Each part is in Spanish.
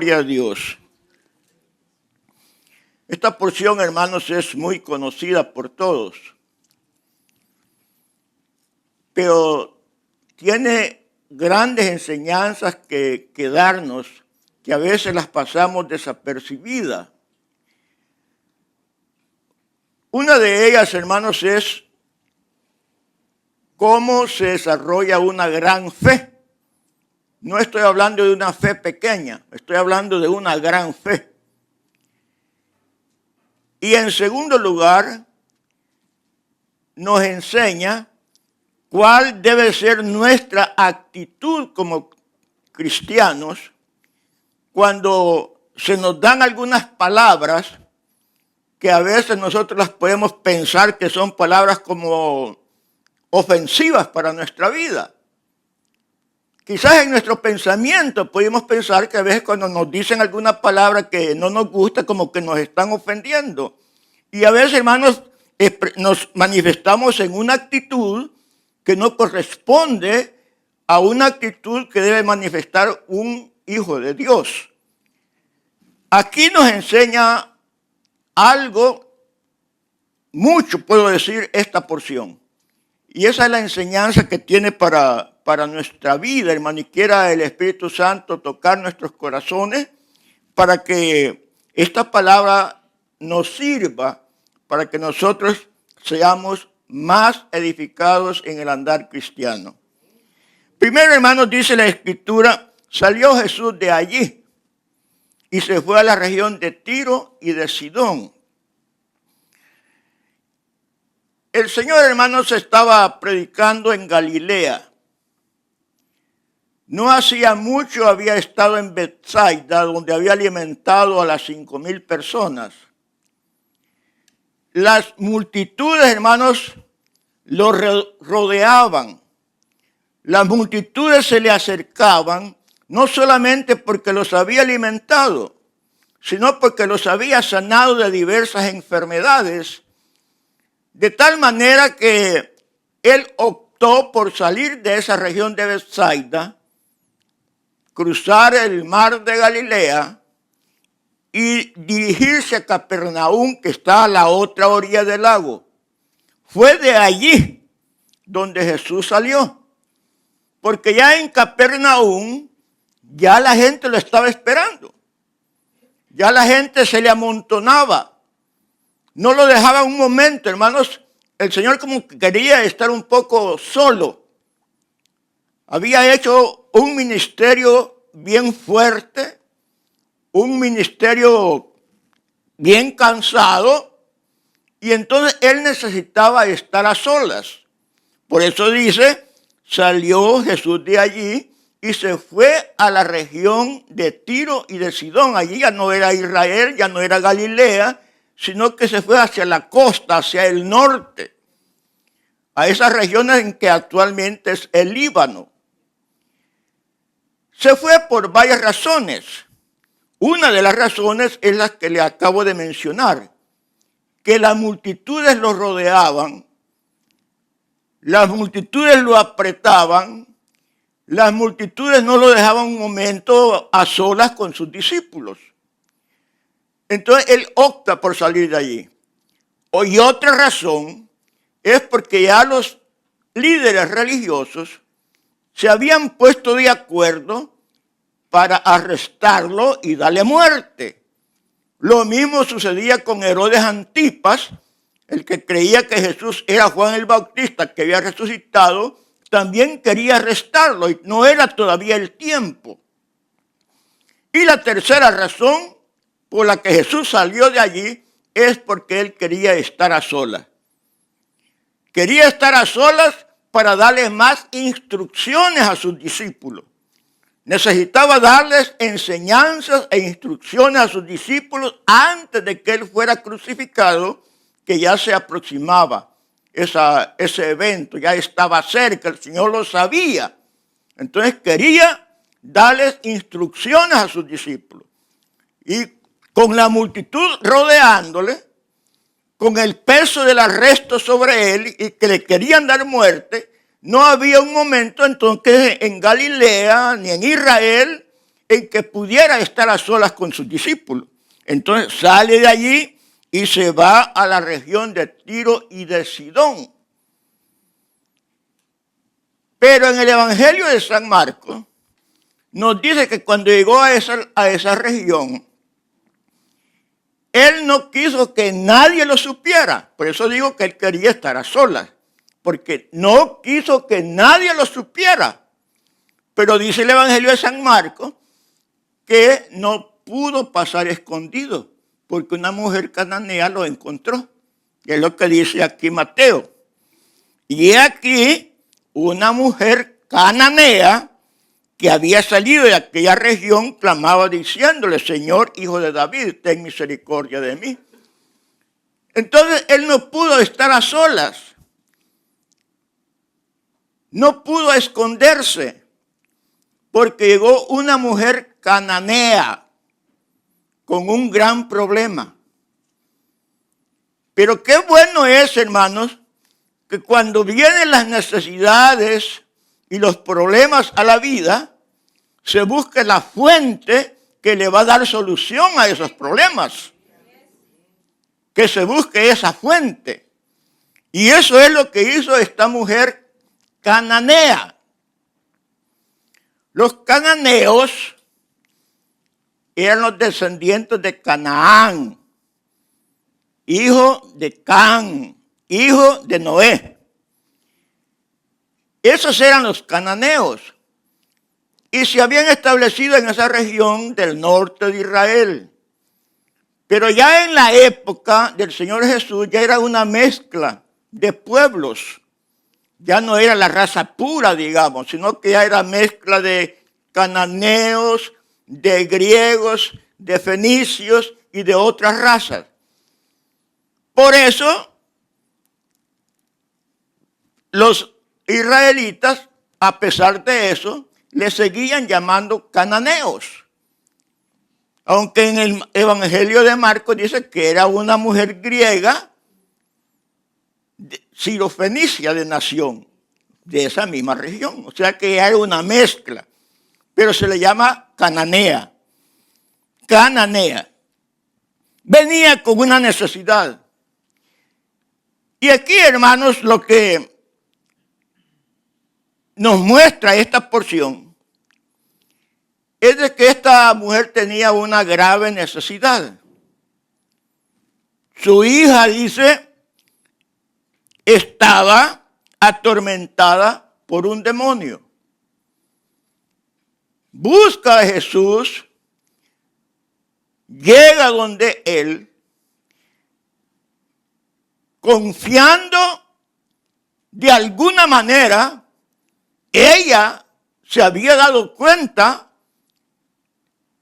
Gloria a Dios. Esta porción, hermanos, es muy conocida por todos, pero tiene grandes enseñanzas que darnos, que a veces las pasamos desapercibidas. Una de ellas, hermanos, es cómo se desarrolla una gran fe. No estoy hablando de una fe pequeña, estoy hablando de una gran fe. Y en segundo lugar, nos enseña cuál debe ser nuestra actitud como cristianos cuando se nos dan algunas palabras que a veces nosotros las podemos pensar que son palabras como ofensivas para nuestra vida. Quizás en nuestro pensamiento podemos pensar que a veces cuando nos dicen alguna palabra que no nos gusta, como que nos están ofendiendo. Y a veces, hermanos, nos manifestamos en una actitud que no corresponde a una actitud que debe manifestar un hijo de Dios. Aquí nos enseña algo, mucho puedo decir, esta porción. Y esa es la enseñanza que tiene para nuestra vida, hermano, y quiera el Espíritu Santo tocar nuestros corazones para que esta palabra nos sirva para que nosotros seamos más edificados en el andar cristiano. Primero, hermanos, dice la Escritura, salió Jesús de allí y se fue a la región de Tiro y de Sidón. El Señor, hermanos, estaba predicando en Galilea. No hacía mucho había estado en Betsaida, donde había alimentado a las 5,000 personas. Las multitudes, hermanos, lo rodeaban. Las multitudes se le acercaban, no solamente porque los había alimentado, sino porque los había sanado de diversas enfermedades, de tal manera que él optó por salir de esa región de Betsaida, cruzar el mar de Galilea y dirigirse a Capernaum, que está a la otra orilla del lago. Fue de allí donde Jesús salió, porque ya en Capernaum ya la gente lo estaba esperando. Ya la gente se le amontonaba. No lo dejaba un momento, hermanos. El Señor como que quería estar un poco solo. Había hecho un ministerio bien fuerte, un ministerio bien cansado, y entonces él necesitaba estar a solas. Por eso dice, salió Jesús de allí y se fue a la región de Tiro y de Sidón. Allí ya no era Israel, ya no era Galilea, sino que se fue hacia la costa, hacia el norte, a esas regiones en que actualmente es el Líbano. Se fue por varias razones. Una de las razones es la que le acabo de mencionar, que las multitudes lo rodeaban, las multitudes lo apretaban, las multitudes no lo dejaban un momento a solas con sus discípulos. Entonces él opta por salir de allí. Y otra razón es porque ya los líderes religiosos se habían puesto de acuerdo para arrestarlo y darle muerte. Lo mismo sucedía con Herodes Antipas, el que creía que Jesús era Juan el Bautista, que había resucitado, también quería arrestarlo y no era todavía el tiempo. Y la tercera razón por la que Jesús salió de allí es porque él quería estar a solas. Quería estar a solas para darle más instrucciones a sus discípulos. Necesitaba darles enseñanzas e instrucciones a sus discípulos antes de que él fuera crucificado, que ya se aproximaba ese evento, ya estaba cerca, el Señor lo sabía. Entonces quería darles instrucciones a sus discípulos. Y con la multitud rodeándole, con el peso del arresto sobre él y que le querían dar muerte, no había un momento entonces en Galilea ni en Israel en que pudiera estar a solas con sus discípulos. Entonces sale de allí y se va a la región de Tiro y de Sidón. Pero en el Evangelio de San Marcos nos dice que cuando llegó a esa región, él no quiso que nadie lo supiera. Por eso digo que él quería estar a solas, porque no quiso que nadie lo supiera. Pero dice el Evangelio de San Marcos que no pudo pasar escondido, porque una mujer cananea lo encontró. Y es lo que dice aquí Mateo. Y aquí una mujer cananea que había salido de aquella región clamaba diciéndole: Señor, hijo de David, ten misericordia de mí. Entonces él no pudo estar a solas. No pudo esconderse, porque llegó una mujer cananea con un gran problema. Pero qué bueno es, hermanos, que cuando vienen las necesidades y los problemas a la vida, se busque la fuente que le va a dar solución a esos problemas. Que se busque esa fuente. Y eso es lo que hizo esta mujer cananea. Los cananeos eran los descendientes de Canaán, hijo de Can, hijo de Noé. Esos eran los cananeos. Y se habían establecido en esa región del norte de Israel. Pero ya en la época del Señor Jesús ya era una mezcla de pueblos. Ya no era la raza pura, digamos, sino que ya era mezcla de cananeos, de griegos, de fenicios y de otras razas. Por eso, los israelitas, a pesar de eso, le seguían llamando cananeos. Aunque en el Evangelio de Marcos dice que era una mujer griega, sirofenicia de nación, de esa misma región. O sea que era una mezcla, pero se le llama cananea. Cananea. Venía con una necesidad. Y aquí, hermanos, lo que nos muestra esta porción es de que esta mujer tenía una grave necesidad. Su hija, dice, estaba atormentada por un demonio. Busca a Jesús, llega donde él, confiando de alguna manera, ella se había dado cuenta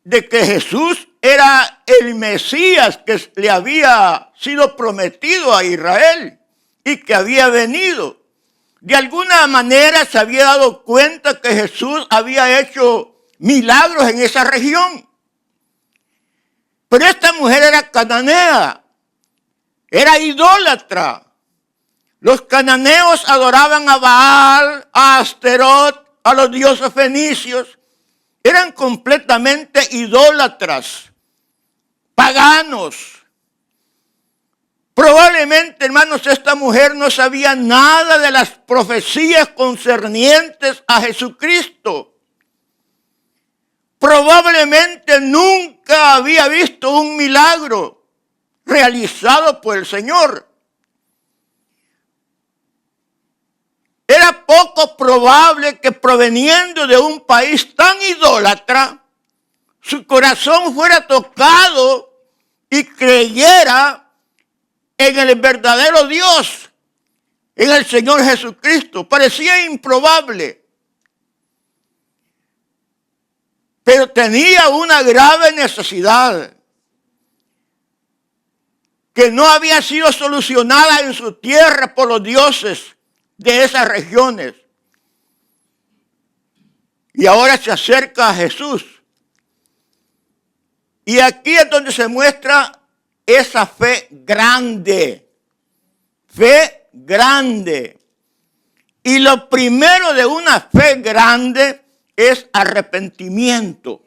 de que Jesús era el Mesías que le había sido prometido a Israel y que había venido. De alguna manera se había dado cuenta que Jesús había hecho milagros en esa región. Pero esta mujer era cananea, era idólatra. Los cananeos adoraban a Baal, a Asterot, a los dioses fenicios. Eran completamente idólatras, paganos. Probablemente, hermanos, esta mujer no sabía nada de las profecías concernientes a Jesucristo. Probablemente nunca había visto un milagro realizado por el Señor. Era poco probable que proveniendo de un país tan idólatra, su corazón fuera tocado y creyera en el verdadero Dios, en el Señor Jesucristo. Parecía improbable. Pero tenía una grave necesidad que no había sido solucionada en su tierra por los dioses de esas regiones. Y ahora se acerca a Jesús. Y aquí es donde se muestra esa fe grande. Fe grande. Y lo primero de una fe grande es arrepentimiento.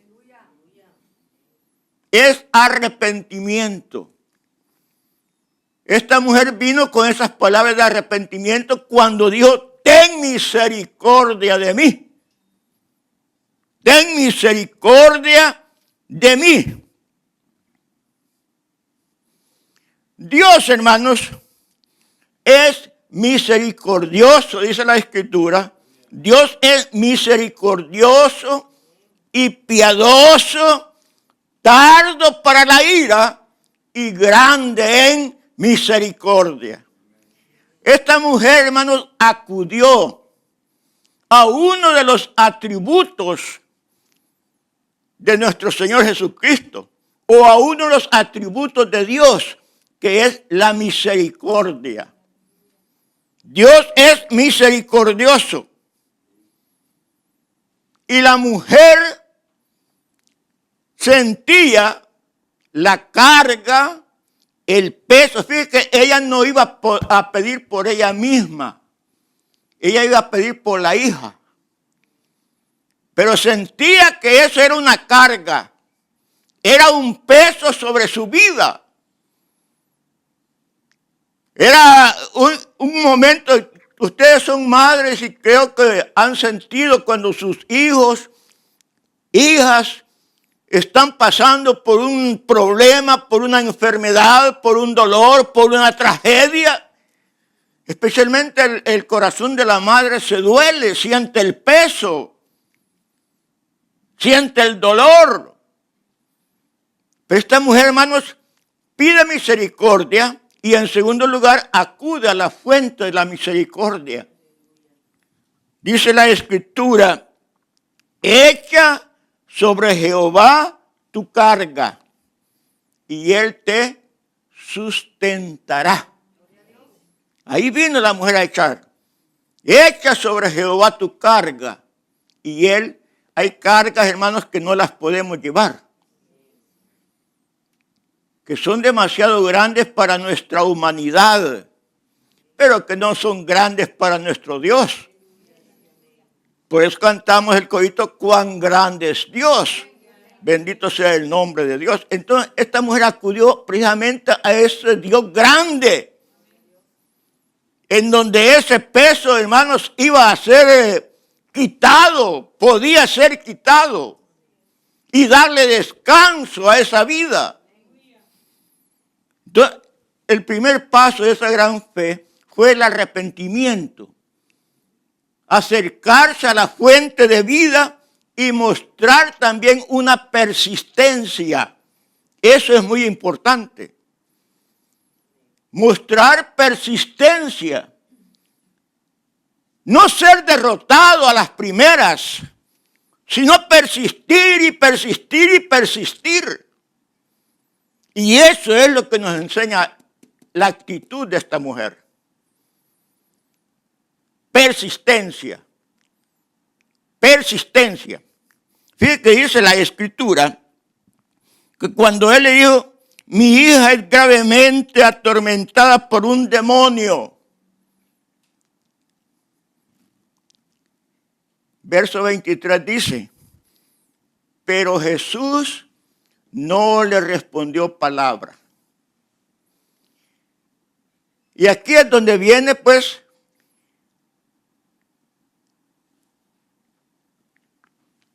es arrepentimiento. Esta mujer vino con esas palabras de arrepentimiento cuando dijo, ten misericordia de mí. Ten misericordia de mí. Dios, hermanos, es misericordioso, dice la Escritura. Dios es misericordioso y piadoso, tardo para la ira y grande en misericordia. Esta mujer, hermanos, acudió a uno de los atributos de nuestro Señor Jesucristo, o a uno de los atributos de Dios, que es la misericordia. Dios es misericordioso. Y la mujer sentía la carga, el peso. Fíjate que ella no iba a pedir por ella misma. Ella iba a pedir por la hija. Pero sentía que eso era una carga. Era un peso sobre su vida. Era un momento, ustedes son madres y creo que han sentido cuando sus hijos, hijas, están pasando por un problema, por una enfermedad, por un dolor, por una tragedia. Especialmente el corazón de la madre se duele, siente el peso, siente el dolor. Pero esta mujer, hermanos, pide misericordia. Y en segundo lugar, acude a la fuente de la misericordia. Dice la Escritura, echa sobre Jehová tu carga y él te sustentará. Ahí vino la mujer a echar. Echa sobre Jehová tu carga y él, hay cargas, hermanos, que no las podemos llevar, que son demasiado grandes para nuestra humanidad, pero que no son grandes para nuestro Dios. Por eso cantamos el corito, cuán grande es Dios. Bendito sea el nombre de Dios. Entonces, esta mujer acudió precisamente a ese Dios grande, en donde ese peso, hermanos, iba a ser quitado, podía ser quitado, y darle descanso a esa vida. Entonces, el primer paso de esa gran fe fue el arrepentimiento. Acercarse a la fuente de vida y mostrar también una persistencia. Eso es muy importante. Mostrar persistencia. No ser derrotado a las primeras, sino persistir y persistir y persistir. Y eso es lo que nos enseña la actitud de esta mujer. Persistencia. Persistencia. Fíjate que dice la Escritura que cuando él le dijo, mi hija es gravemente atormentada por un demonio. Verso 23 dice, pero Jesús no le respondió palabra. Y aquí es donde viene, pues,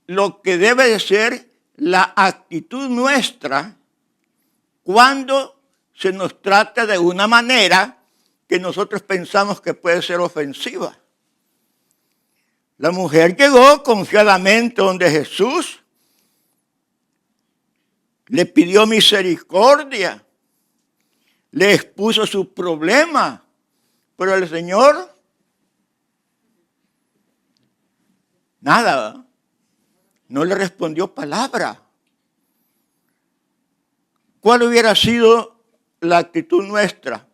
lo que debe de ser la actitud nuestra cuando se nos trata de una manera que nosotros pensamos que puede ser ofensiva. La mujer llegó confiadamente donde Jesús, le pidió misericordia, le expuso su problema, pero el Señor, nada, no le respondió palabra. ¿Cuál hubiera sido la actitud nuestra?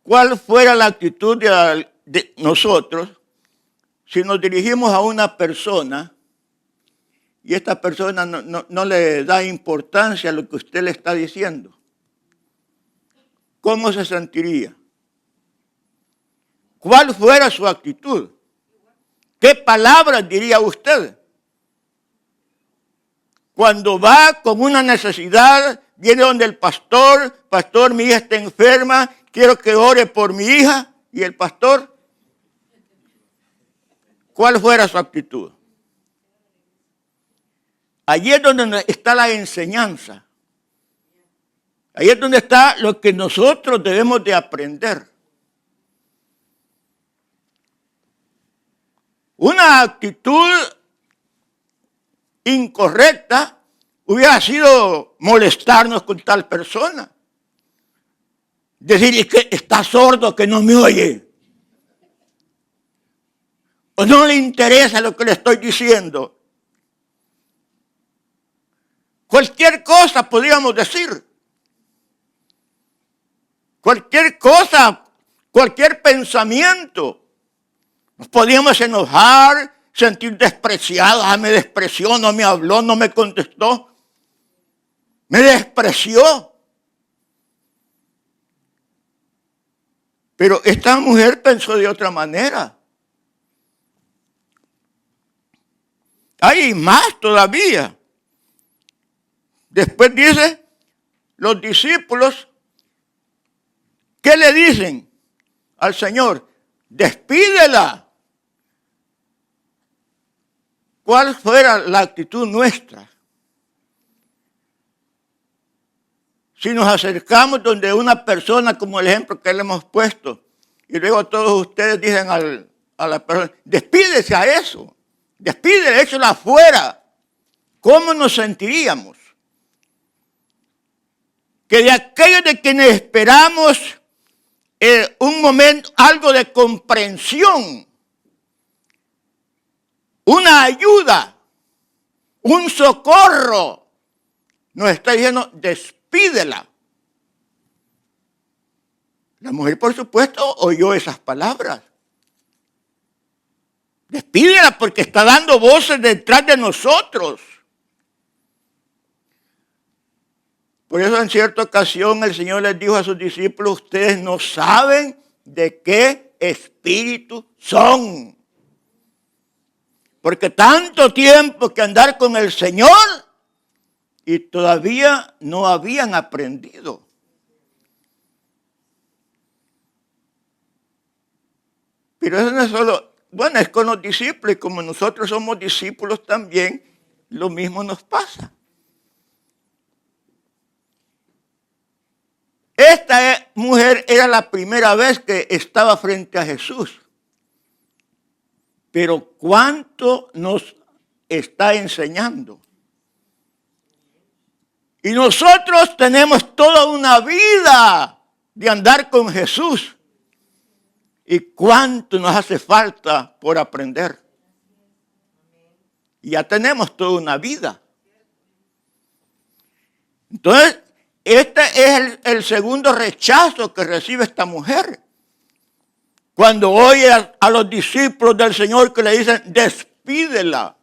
¿Cuál fuera la actitud de nosotros si nos dirigimos a una persona y esta persona no le da importancia a lo que usted le está diciendo? ¿Cómo se sentiría? ¿Cuál fuera su actitud? ¿Qué palabras diría usted? cuando va con una necesidad, viene donde el pastor, pastor, mi hija está enferma, quiero que ore por mi hija, y el pastor, ¿cuál fuera su actitud? Allí es donde está la enseñanza. Ahí es donde está lo que nosotros debemos de aprender. Una actitud incorrecta hubiera sido molestarnos con tal persona. Decir que está sordo, que no me oye. O no le interesa lo que le estoy diciendo. Cualquier cosa podríamos decir. Cualquier cosa, cualquier pensamiento. Nos podíamos enojar, sentir despreciados. Ah, me despreció, no me habló, no me contestó. Me despreció. Pero esta mujer pensó de otra manera. Hay más todavía. Después dice, los discípulos, ¿qué le dicen al Señor? Despídela. ¿Cuál fuera la actitud nuestra? Si nos acercamos donde una persona, como el ejemplo que le hemos puesto, y luego todos ustedes dicen a la persona, despídese a eso, despídele, échela afuera. ¿Cómo nos sentiríamos? Que de aquellos de quienes esperamos un momento, algo de comprensión, una ayuda, un socorro, nos está diciendo, despídela. La mujer, por supuesto, oyó esas palabras. Despídela porque está dando voces detrás de nosotros. Por eso en cierta ocasión el Señor les dijo a sus discípulos, ustedes no saben de qué espíritu son. Porque tanto tiempo que andar con el Señor y todavía no habían aprendido. Pero eso no es solo, bueno, es con los discípulos y como nosotros somos discípulos también, lo mismo nos pasa. Esta mujer era la primera vez que estaba frente a Jesús. Pero ¿cuánto nos está enseñando? Y nosotros tenemos toda una vida de andar con Jesús. ¿Y cuánto nos hace falta por aprender? Y ya tenemos toda una vida. Entonces, este es el segundo rechazo que recibe esta mujer. Cuando oye a los discípulos del Señor que le dicen, despídela.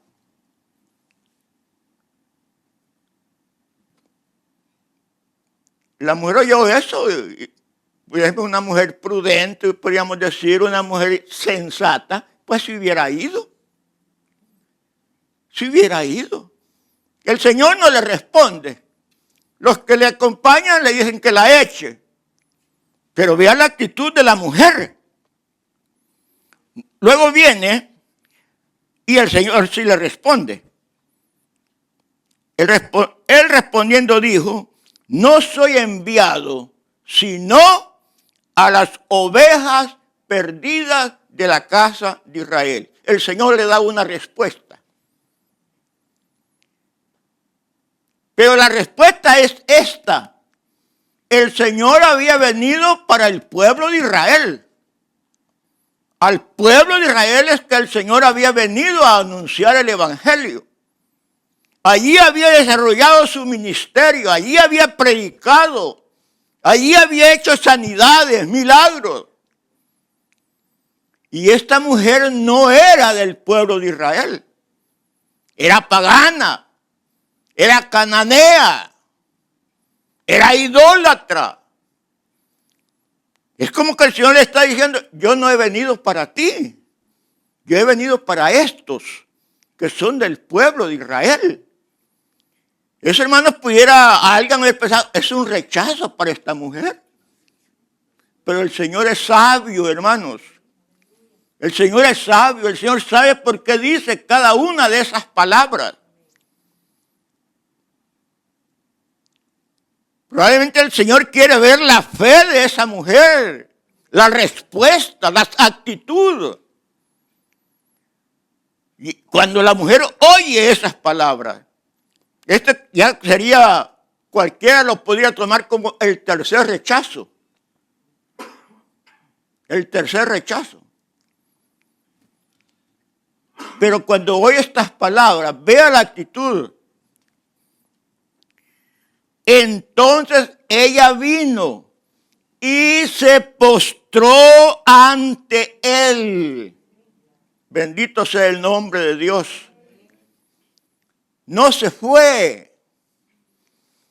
La mujer oyó eso. Por ejemplo, una mujer prudente, podríamos decir, una mujer sensata, pues se hubiera ido. Se hubiera ido. El Señor no le responde. Los que le acompañan le dicen que la eche. Pero vea la actitud de la mujer. Luego viene y el Señor sí le responde. Él respondiendo dijo, no soy enviado, sino a las ovejas perdidas de la casa de Israel. El Señor le da una respuesta. Pero la respuesta es esta. El Señor había venido para el pueblo de Israel. Al pueblo de Israel es que el Señor había venido a anunciar el Evangelio. Allí había desarrollado su ministerio, allí había predicado, allí había hecho sanidades, milagros. Y esta mujer no era del pueblo de Israel. Era pagana, era cananea, era idólatra. Es como que el Señor le está diciendo, yo no he venido para ti. Yo he venido para estos que son del pueblo de Israel. Eso, hermanos, pudiera alguien haber pensado, es un rechazo para esta mujer. Pero el Señor es sabio, hermanos. El Señor es sabio, el Señor sabe por qué dice cada una de esas palabras. Probablemente el Señor quiere ver la fe de esa mujer, la respuesta, la actitud. Y cuando la mujer oye esas palabras, este ya sería, cualquiera lo podría tomar como el tercer rechazo. El tercer rechazo. Pero cuando oye estas palabras, vea la actitud. Entonces ella vino y se postró ante él. Bendito sea el nombre de Dios. No se fue.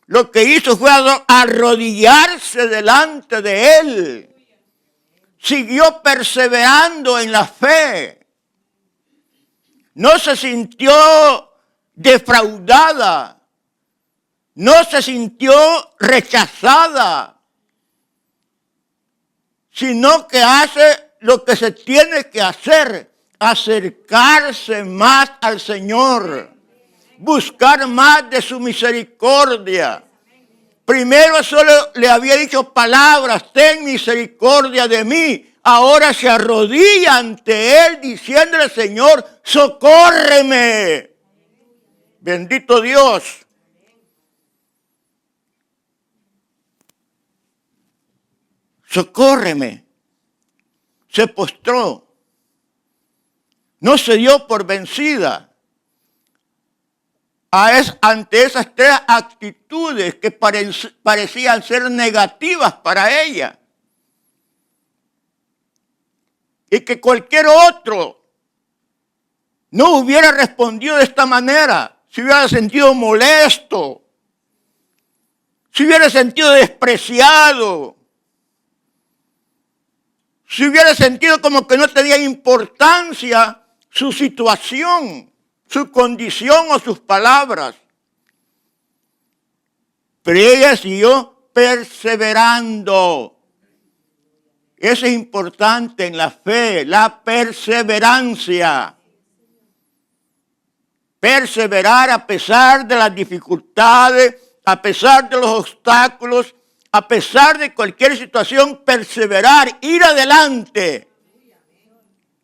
Lo que hizo fue arrodillarse delante de él. Siguió perseverando en la fe. No se sintió defraudada. No se sintió rechazada. Sino que hace lo que se tiene que hacer. Acercarse más al Señor. Buscar más de su misericordia. Primero solo le había dicho palabras, ten misericordia de mí. Ahora se arrodilla ante él diciéndole, Señor, socórreme. Bendito Dios. Socórreme. Se postró. No se dio por vencida. Ante esas tres actitudes que parecían ser negativas para ella. Y que cualquier otro no hubiera respondido de esta manera, se hubiera sentido molesto, se hubiera sentido despreciado, se hubiera sentido como que no tenía importancia su situación, su condición o sus palabras. Pero ella siguió perseverando. Eso es importante en la fe, la perseverancia. Perseverar a pesar de las dificultades, a pesar de los obstáculos, a pesar de cualquier situación, perseverar, ir adelante.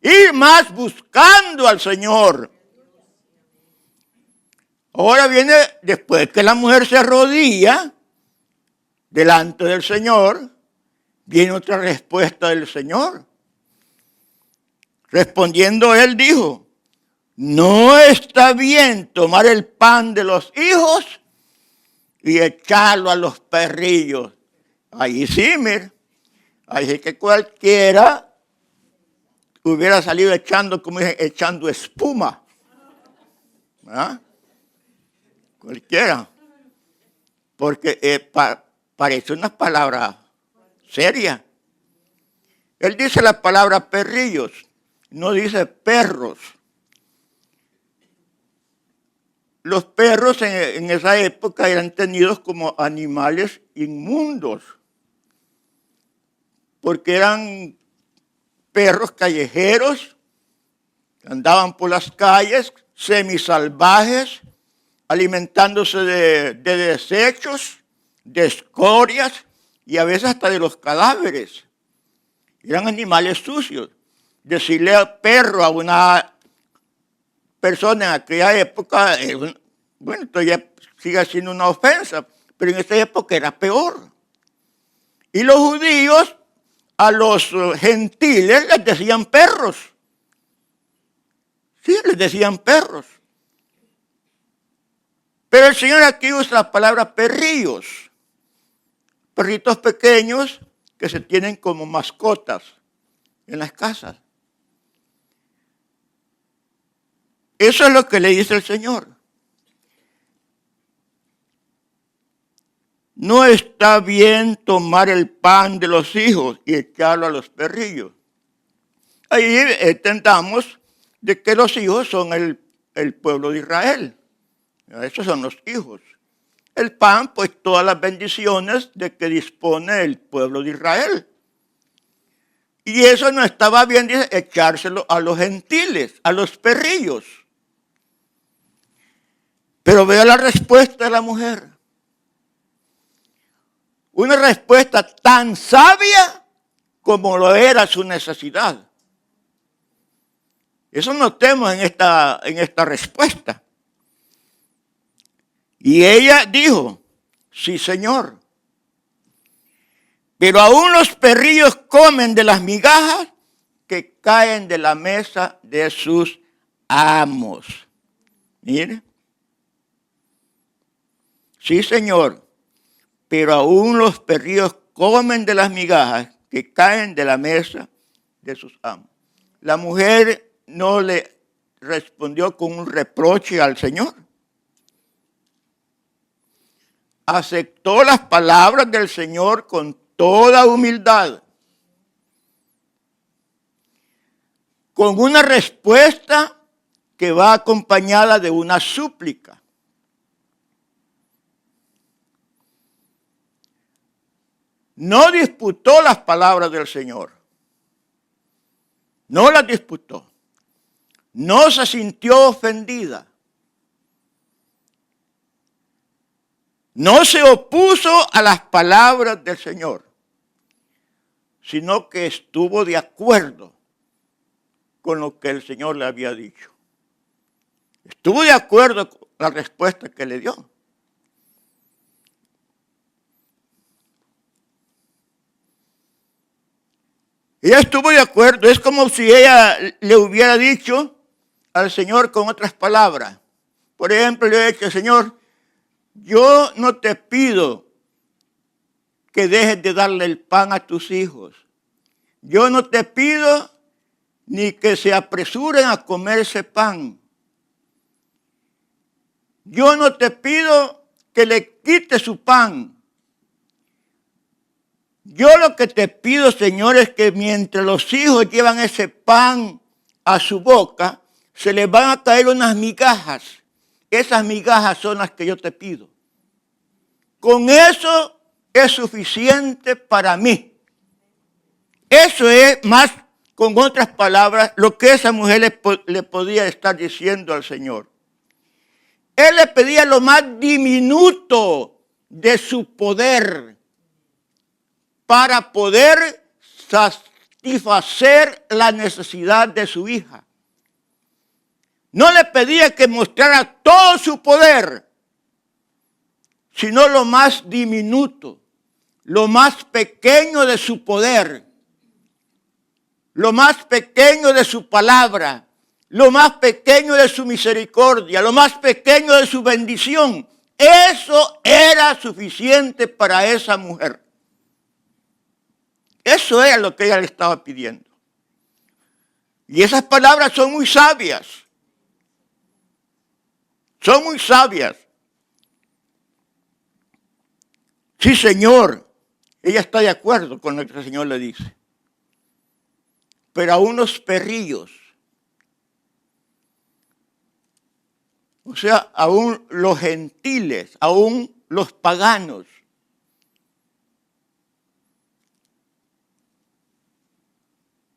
Ir más buscando al Señor. Ahora viene, después que la mujer se arrodilla delante del Señor, viene otra respuesta del Señor. Respondiendo él dijo, no está bien tomar el pan de los hijos y echarlo a los perrillos. Ahí sí, mire, ahí que cualquiera hubiera salido echando, como dije, echando espuma. ¿Ah? Cualquiera. Porque parece una palabra seria. Él dice la palabra perrillos, no dice perros. Los perros en esa época eran tenidos como animales inmundos, porque eran perros callejeros, que andaban por las calles, semisalvajes, alimentándose de desechos, de escorias y a veces hasta de los cadáveres. Eran animales sucios. Decirle perro a una persona en aquella época, bueno, todavía sigue siendo una ofensa, pero en esa época era peor. Y los judíos a los gentiles les decían perros. Sí, les decían perros. Pero el Señor aquí usa la palabra perrillos. Perritos pequeños que se tienen como mascotas en las casas. Eso es lo que le dice el Señor. No está bien tomar el pan de los hijos y echarlo a los perrillos. Ahí entendamos de que los hijos son el pueblo de Israel. Esos son los hijos. el pan, pues todas las bendiciones de que dispone el pueblo de Israel. Y eso no estaba bien, dice, echárselo a los gentiles, a los perrillos. Pero vea la respuesta de la mujer. Una respuesta tan sabia como lo era su necesidad. Eso notemos en esta respuesta. Y ella dijo, sí, Señor. Pero aún los perrillos comen de las migajas que caen de la mesa de sus amos. Mire. Sí, Señor. Pero aún los perrillos comen de las migajas que caen de la mesa de sus amos. La mujer no le respondió con un reproche al Señor. Aceptó las palabras del Señor con toda humildad, con una respuesta que va acompañada de una súplica. No disputó las palabras del Señor. No las disputó. No se sintió ofendida. No se opuso a las palabras del Señor, sino que estuvo de acuerdo con lo que el Señor le había dicho. Estuvo de acuerdo con la respuesta que le dio. Ella estuvo de acuerdo. Es como si ella le hubiera dicho al Señor con otras palabras. Por ejemplo, le he dicho, Señor, yo no te pido que dejes de darle el pan a tus hijos. Yo no te pido ni que se apresuren a comerse pan. Yo no te pido que le quites su pan. Yo lo que te pido, Señor, es que mientras los hijos llevan ese pan a su boca, se les van a caer unas migajas. Esas migajas son las que yo te pido. Con eso es suficiente para mí. Eso es más, con otras palabras, lo que esa mujer le podía estar diciendo al Señor. Él le pedía lo más diminuto de su poder para poder satisfacer la necesidad de su hija. No le pedía que mostrara todo su poder, sino lo más diminuto, lo más pequeño de su poder, lo más pequeño de su palabra, lo más pequeño de su misericordia, lo más pequeño de su bendición. Eso era suficiente para esa mujer. Eso era lo que ella le estaba pidiendo. Y esas palabras son muy sabias. Son muy sabias. Sí, Señor. Ella está de acuerdo con lo que el Señor le dice. Pero a unos perrillos, o sea, aún los gentiles, aún los paganos,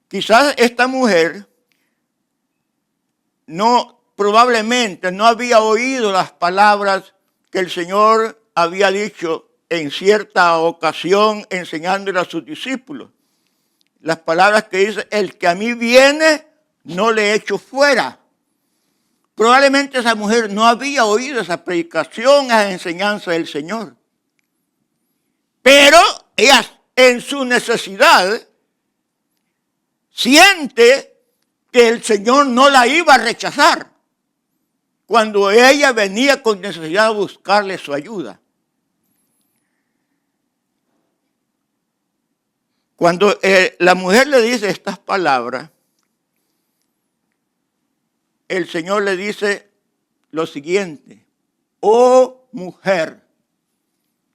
quizás esta mujer probablemente no había oído las palabras que el Señor había dicho en cierta ocasión enseñándole a sus discípulos. Las palabras que dice, el que a mí viene, no le echo fuera. Probablemente esa mujer no había oído esa predicación, esa enseñanza del Señor. Pero ella, en su necesidad, siente que el Señor no la iba a rechazar cuando ella venía con necesidad de buscarle su ayuda. Cuando la mujer le dice estas palabras, el Señor le dice lo siguiente: oh mujer,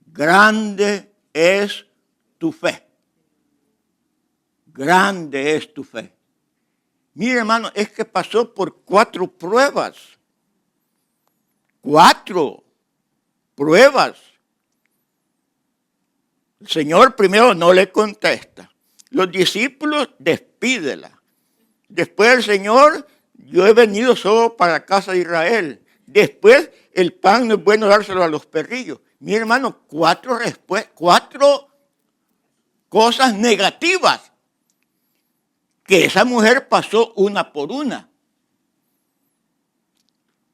grande es tu fe. Grande es tu fe. Mire, hermano, es que pasó por 4 pruebas. 4 pruebas. El Señor primero no le contesta. Los discípulos despídela. Después el Señor, yo he venido solo para la casa de Israel. Después el pan no es bueno dárselo a los perrillos. Mi hermano, cuatro cosas negativas que esa mujer pasó una por una.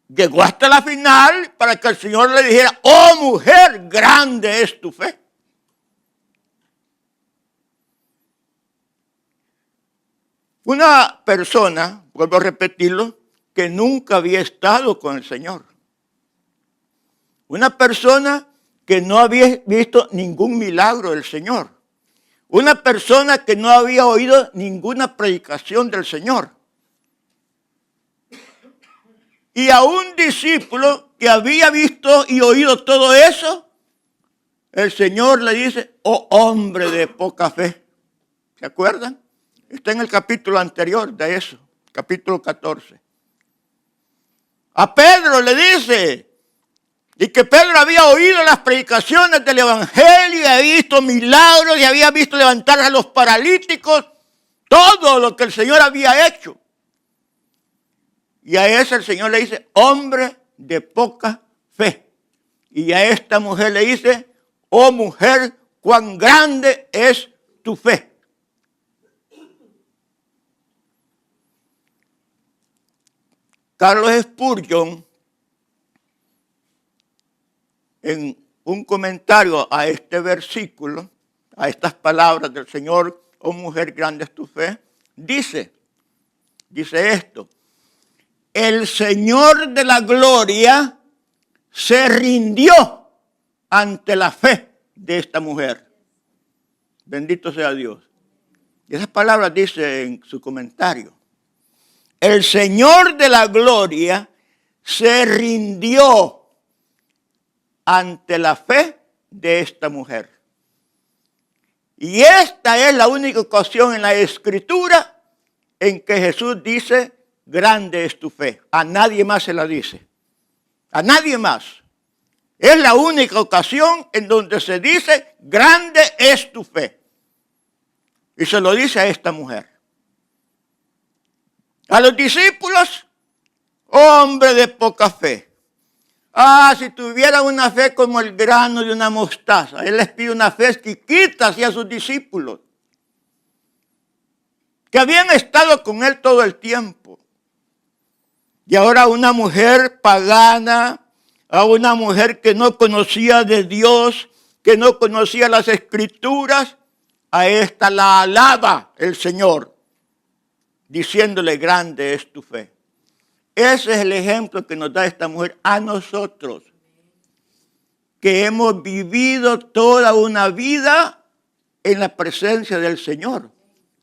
Llegó hasta la final para que el Señor le dijera, oh mujer, grande es tu fe. Una persona, vuelvo a repetirlo, que nunca había estado con el Señor. Una persona que no había visto ningún milagro del Señor. Una persona que no había oído ninguna predicación del Señor. Y a un discípulo que había visto y oído todo eso, el Señor le dice, oh hombre de poca fe. ¿Se acuerdan? Está en el capítulo anterior de eso, capítulo 14. A Pedro le dice, y que Pedro había oído las predicaciones del Evangelio, y había visto milagros, y había visto levantar a los paralíticos, todo lo que el Señor había hecho. Y a ese el Señor le dice, hombre de poca fe. Y a esta mujer le dice, oh mujer, cuán grande es tu fe. Carlos Spurgeon, en un comentario a este versículo, a estas palabras del Señor, oh mujer, grande es tu fe, dice esto, el Señor de la gloria se rindió ante la fe de esta mujer. Bendito sea Dios. Y esas palabras dice en su comentario. El Señor de la gloria se rindió ante la fe de esta mujer. Y esta es la única ocasión en la Escritura en que Jesús dice, grande es tu fe. A nadie más se la dice. A nadie más. Es la única ocasión en donde se dice, grande es tu fe. Y se lo dice a esta mujer. A los discípulos, hombre de poca fe. Si tuviera una fe como el grano de una mostaza. Él les pide una fe chiquita hacia sus discípulos, que habían estado con él todo el tiempo. Y ahora una mujer pagana, a una mujer que no conocía de Dios, que no conocía las Escrituras, a esta la alaba el Señor, diciéndole, grande es tu fe. Ese es el ejemplo que nos da esta mujer a nosotros, que hemos vivido toda una vida en la presencia del Señor,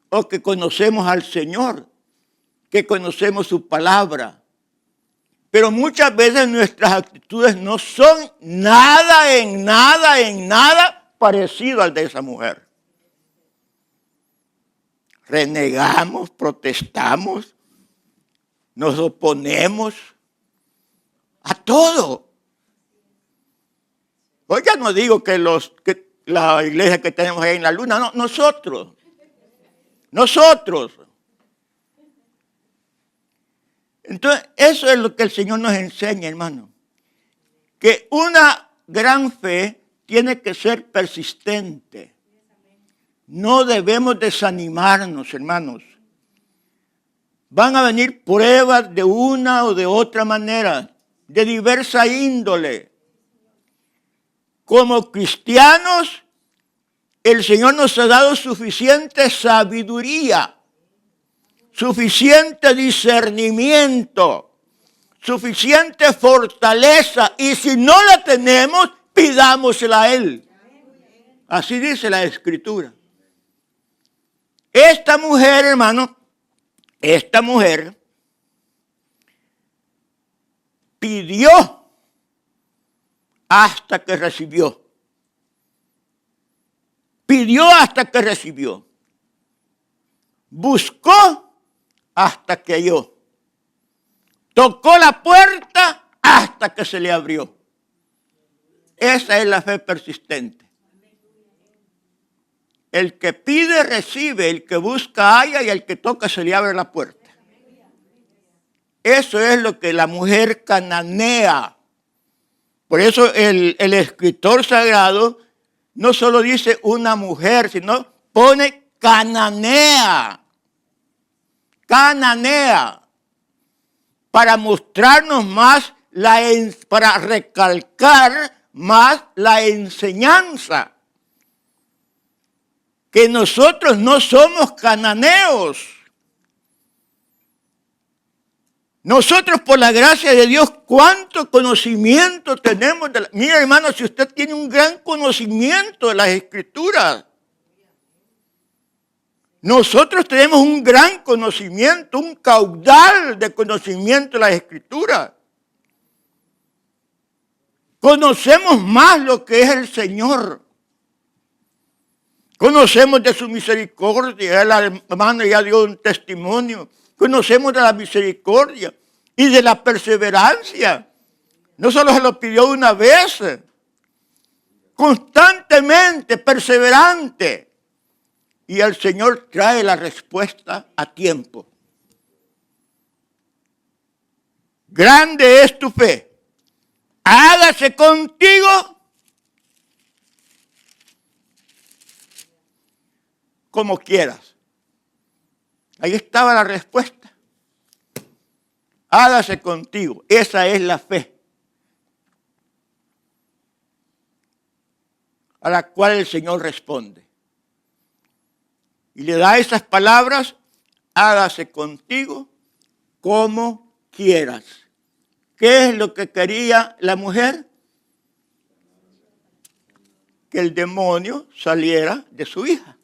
o que conocemos al Señor, que conocemos su palabra. Pero muchas veces nuestras actitudes no son nada parecido al de esa mujer. Renegamos, protestamos, nos oponemos a todo. Hoy ya no digo que la iglesia que tenemos ahí en la luna, no, nosotros. Entonces, eso es lo que el Señor nos enseña, hermano. Que una gran fe tiene que ser persistente. No debemos desanimarnos, hermanos. Van a venir pruebas de una o de otra manera, de diversa índole. Como cristianos, el Señor nos ha dado suficiente sabiduría, suficiente discernimiento, suficiente fortaleza. Y si no la tenemos, pidámosela a Él. Así dice la Escritura. Esta mujer, hermano, pidió hasta que recibió. Pidió hasta que recibió. Buscó hasta que halló. Tocó la puerta hasta que se le abrió. Esa es la fe persistente. El que pide, recibe. El que busca, halla. Y el que toca, se le abre la puerta. Eso es lo que la mujer cananea. Por eso el escritor sagrado no solo dice una mujer, sino pone cananea. Cananea. Para mostrarnos más, para recalcar más la enseñanza. Que nosotros no somos cananeos. Nosotros, por la gracia de Dios, ¿cuánto conocimiento tenemos? Mira, hermano, si usted tiene un gran conocimiento de las Escrituras. Nosotros tenemos un gran conocimiento, un caudal de conocimiento de las Escrituras. Conocemos más lo que es el Señor. Conocemos de su misericordia. La hermana ya dio un testimonio. Conocemos de la misericordia y de la perseverancia. No solo se lo pidió una vez, constantemente, perseverante. Y el Señor trae la respuesta a tiempo. Grande es tu fe. Hágase contigo como quieras. Ahí estaba la respuesta. Hágase contigo. Esa es la fe a la cual el Señor responde. Y le da esas palabras, hágase contigo como quieras. ¿Qué es lo que quería la mujer? Que el demonio saliera de su hija.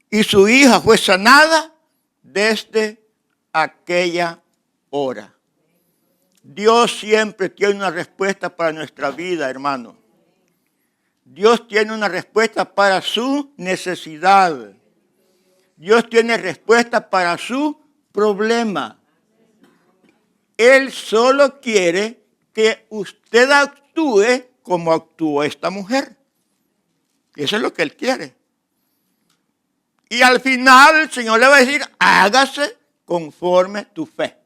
Y su hija fue sanada desde aquella hora. Dios siempre tiene una respuesta para nuestra vida, hermano. Dios tiene una respuesta para su necesidad. Dios tiene respuesta para su problema. Él solo quiere que usted actúe como actuó esta mujer. Eso es lo que Él quiere. Y al final el Señor le va a decir, hágase conforme tu fe.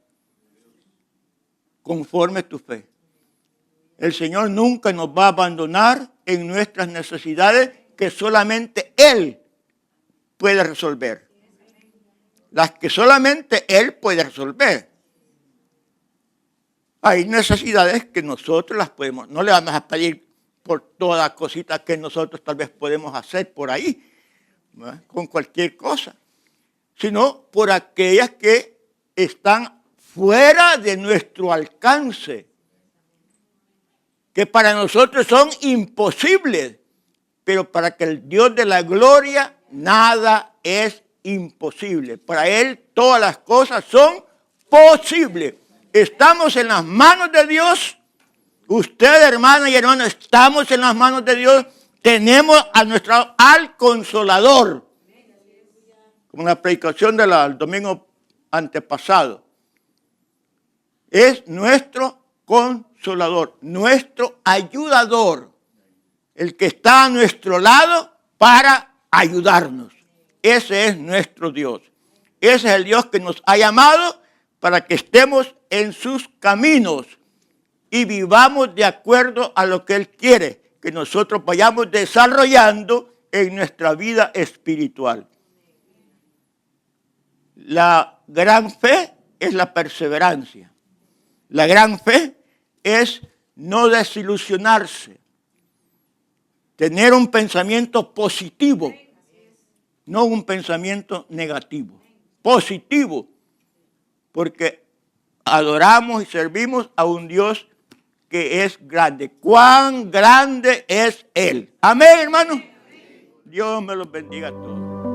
Conforme tu fe. El Señor nunca nos va a abandonar en nuestras necesidades que solamente Él puede resolver. Las que solamente Él puede resolver. Hay necesidades que nosotros las podemos, no le vamos a pedir por toda cosita que nosotros tal vez podemos hacer por ahí, ¿no? Con cualquier cosa, sino por aquellas que están fuera de nuestro alcance, que para nosotros son imposibles, pero para que el Dios de la gloria nada es imposible. Para Él todas las cosas son posibles. Estamos en las manos de Dios. Usted, hermana y hermano, estamos en las manos de Dios. Tenemos a nuestro al Consolador. Como la predicación del domingo antepasado. Es nuestro Consolador, nuestro ayudador. El que está a nuestro lado para ayudarnos. Ese es nuestro Dios. Ese es el Dios que nos ha llamado para que estemos en sus caminos y vivamos de acuerdo a lo que Él quiere, que nosotros vayamos desarrollando en nuestra vida espiritual. La gran fe es la perseverancia. La gran fe es no desilusionarse. Tener un pensamiento positivo, no un pensamiento negativo. Positivo, porque adoramos y servimos a un Dios que es grande. ¿Cuán grande es Él? Amén, hermano. Dios me los bendiga a todos.